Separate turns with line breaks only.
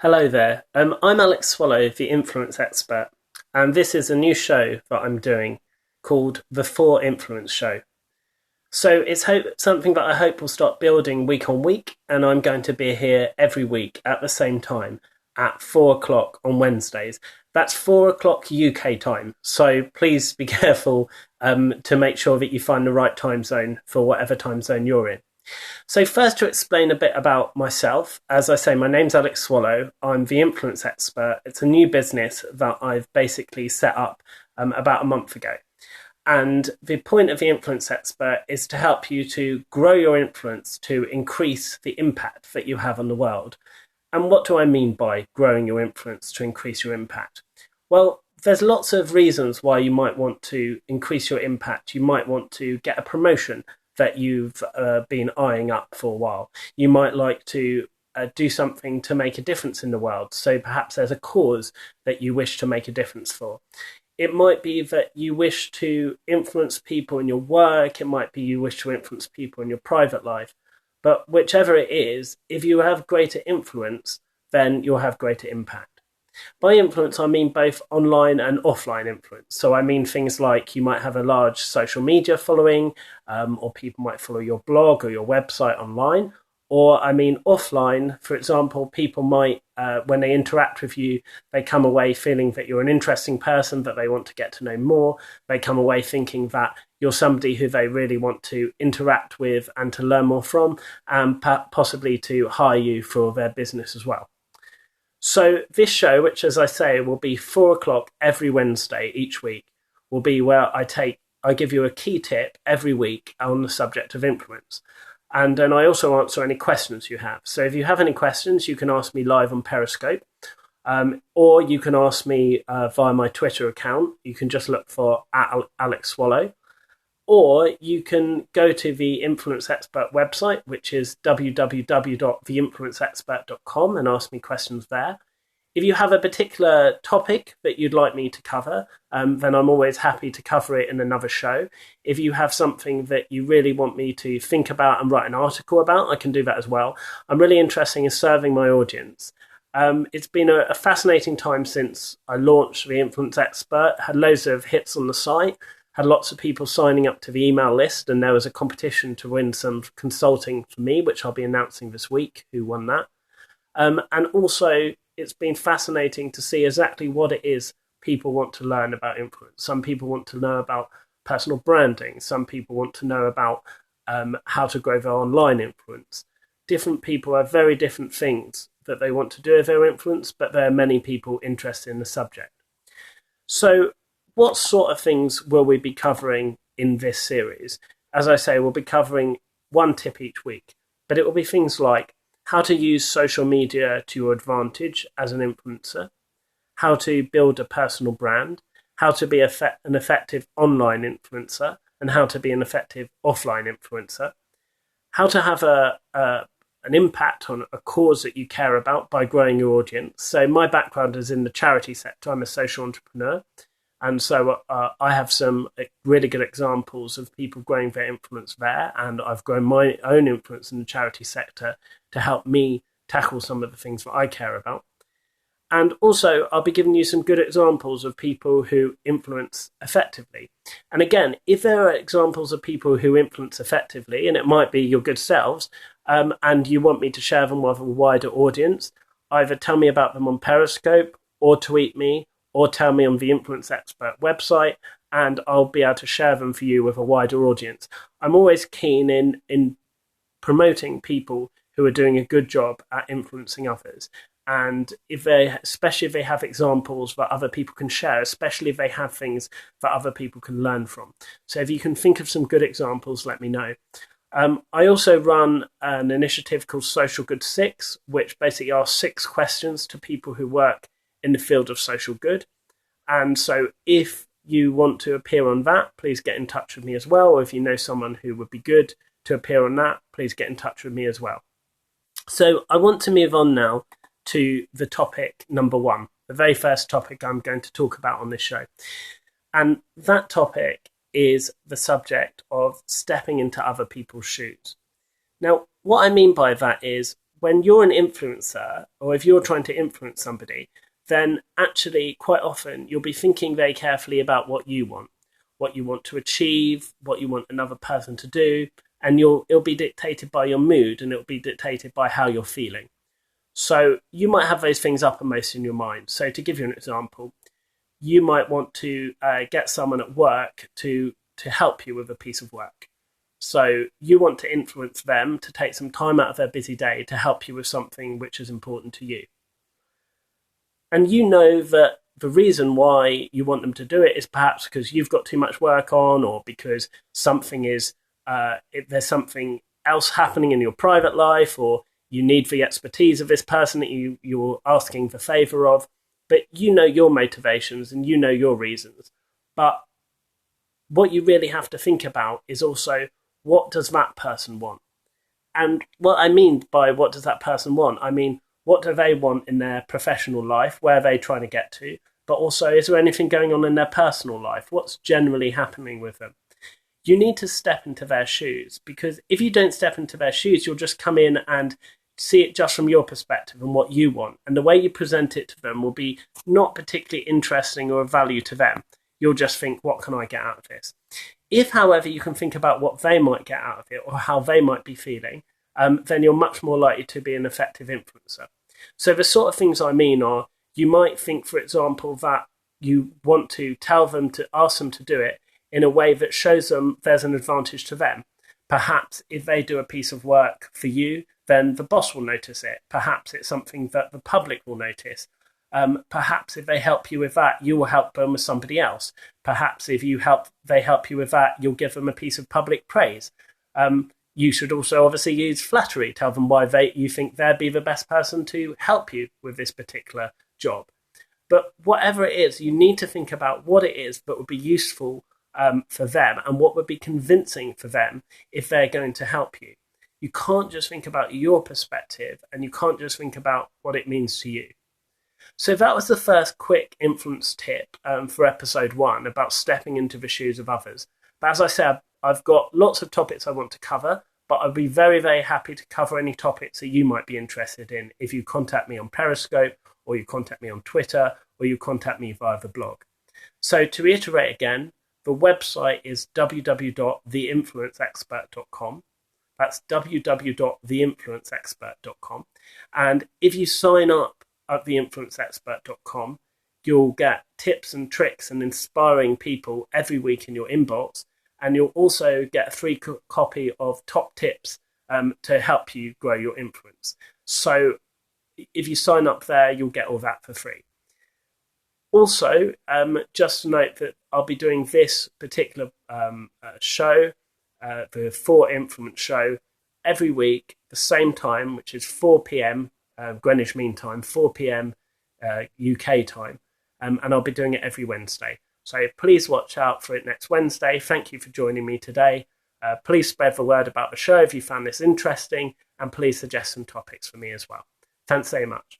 Hello there. I'm AlexSwallow, the influence expert, and this is a new show that I'm doing called the 4 Influence Show. So it's something that I hope will start building week on week, and I'm going to be here every week at the same time at 4 o'clock on Wednesdays. That's 4 o'clock UK time, so please be careful to make sure that you find the right time zone for whatever time zone you're in. So first, to explain a bit about myself, as I say, my name's AlexSwallow. I'm the influence expert. It's a new business that I've basically set up about a month ago. And the point of the influence expert is to help you to grow your influence to increase the impact that you have on the world. And what do I mean by growing your influence to increase your impact? Well, there's lots of reasons why you might want to increase your impact. You might want to get a promotion that you've been eyeing up for a while. You might like to do something to make a difference in the world. So perhaps there's a cause that you wish to make a difference for. It might be that you wish to influence people in your work. It might be you wish to influence people in your private life. But whichever it is, if you have greater influence, then you'll have greater impact. By influence, I mean both online and offline influence. So I mean things like you might have a large social media following, or people might follow your blog or your website online. Or I mean offline, for example, people might, when they interact with you, they come away feeling that you're an interesting person, that they want to get to know more. They come away thinking that you're somebody who they really want to interact with and to learn more from, and possibly to hire you for their business as well. So this show, which as I say will be 4 o'clock every Wednesday each week, will be where I give you a key tip every week on the subject of influence. And then I also answer any questions you have. So if you have any questions, you can ask me live on Periscope, or you can ask me via my Twitter account. You can just look for @AlexSwallow. Or you can go to the Influence Expert website, which is www.theinfluenceexpert.com, and ask me questions there. If you have a particular topic that you'd like me to cover, then I'm always happy to cover it in another show. If you have something that you really want me to think about and write an article about, I can do that as well. I'm really interested in serving my audience. It's been a fascinating time since I launched the Influence Expert, had loads of hits on the site, had lots of people signing up to the email list, and there was a competition to win some consulting for me, which I'll be announcing this week who won that. And also, it's been fascinating to see exactly what it is people want to learn about influence. Some people want to know about personal branding. Some people want to know about how to grow their online influence. Different people have very different things that they want to do with their influence, but there are many people interested in the subject. So what sort of things will we be covering in this series? As I say, we'll be covering one tip each week, but it will be things like how to use social media to your advantage as an influencer, how to build a personal brand, how to be an effective online influencer, and how to be an effective offline influencer, how to have an impact on a cause that you care about by growing your audience. So my background is in the charity sector. I'm a social entrepreneur. And so I have some really good examples of people growing their influence there, and I've grown my own influence in the charity sector to help me tackle some of the things that I care about. And also, I'll be giving you some good examples of people who influence effectively. And again, if there are examples of people who influence effectively, and it might be your good selves, and you want me to share them with a wider audience, either tell me about them on Periscope or tweet me, or tell me on the Influence Expert website, and I'll be able to share them for you with a wider audience. I'm always keen in promoting people who are doing a good job at influencing others. And especially if they have examples that other people can share, especially if they have things that other people can learn from. So if you can think of some good examples, let me know. I also run an initiative called Social Good 6, which basically asks 6 questions to people who work in the field of social good. And so if you want to appear on that, please get in touch with me as well. Or if you know someone who would be good to appear on that, please get in touch with me as well. So I want to move on now to the topic number 1, the very first topic I'm going to talk about on this show. And that topic is the subject of stepping into other people's shoes. Now, what I mean by that is, when you're an influencer, or if you're trying to influence somebody, then actually quite often you'll be thinking very carefully about what you want to achieve, what you want another person to do, and it'll be dictated by your mood, and it'll be dictated by how you're feeling. So you might have those things uppermost in your mind. So to give you an example, you might want to get someone at work to help you with a piece of work. So you want to influence them to take some time out of their busy day to help you with something which is important to you. And you know that the reason why you want them to do it is perhaps because you've got too much work on, or because there's something else happening in your private life, or you need the expertise of this person that you're asking the favor of. But you know your motivations and you know your reasons. But what you really have to think about is also, what does that person want? And what I mean by what does that person want, I mean, what do they want in their professional life? Where are they trying to get to? But also, is there anything going on in their personal life? What's generally happening with them? You need to step into their shoes, because if you don't step into their shoes, you'll just come in and see it just from your perspective and what you want. And the way you present it to them will be not particularly interesting or of value to them. You'll just think, what can I get out of this? If, however, you can think about what they might get out of it or how they might be feeling, then you're much more likely to be an effective influencer. So the sort of things I mean are, you might think, for example, that you want to tell them to ask them to do it in a way that shows them there's an advantage to them. Perhaps if they do a piece of work for you, then the boss will notice it. Perhaps it's something that the public will notice. Perhaps if they help you with that, you will help them with somebody else. Perhaps if they help you with that, you'll give them a piece of public praise. You should also obviously use flattery. Tell them why you think they'd be the best person to help you with this particular job. But whatever it is, you need to think about what it is that would be useful for them and what would be convincing for them if they're going to help you. You can't just think about your perspective, and you can't just think about what it means to you. So that was the first quick influence tip for episode 1 about stepping into the shoes of others. But as I said, I've got lots of topics I want to cover, but I'd be very, very happy to cover any topics that you might be interested in if you contact me on Periscope, or you contact me on Twitter, or you contact me via the blog. So to reiterate again, the website is www.theinfluenceexpert.com. That's www.theinfluenceexpert.com. And if you sign up at theinfluenceexpert.com, you'll get tips and tricks and inspiring people every week in your inbox. And you'll also get a free copy of top tips to help you grow your influence. So if you sign up there, you'll get all that for free. Also, just to note that I'll be doing this particular show, the For Influence show, every week, the same time, which is 4 p.m. Greenwich Mean Time, 4 p.m. UK time, and I'll be doing it every Wednesday. So please watch out for it next Wednesday. Thank you for joining me today. Please spread the word about the show if you found this interesting, and please suggest some topics for me as well. Thanks very much.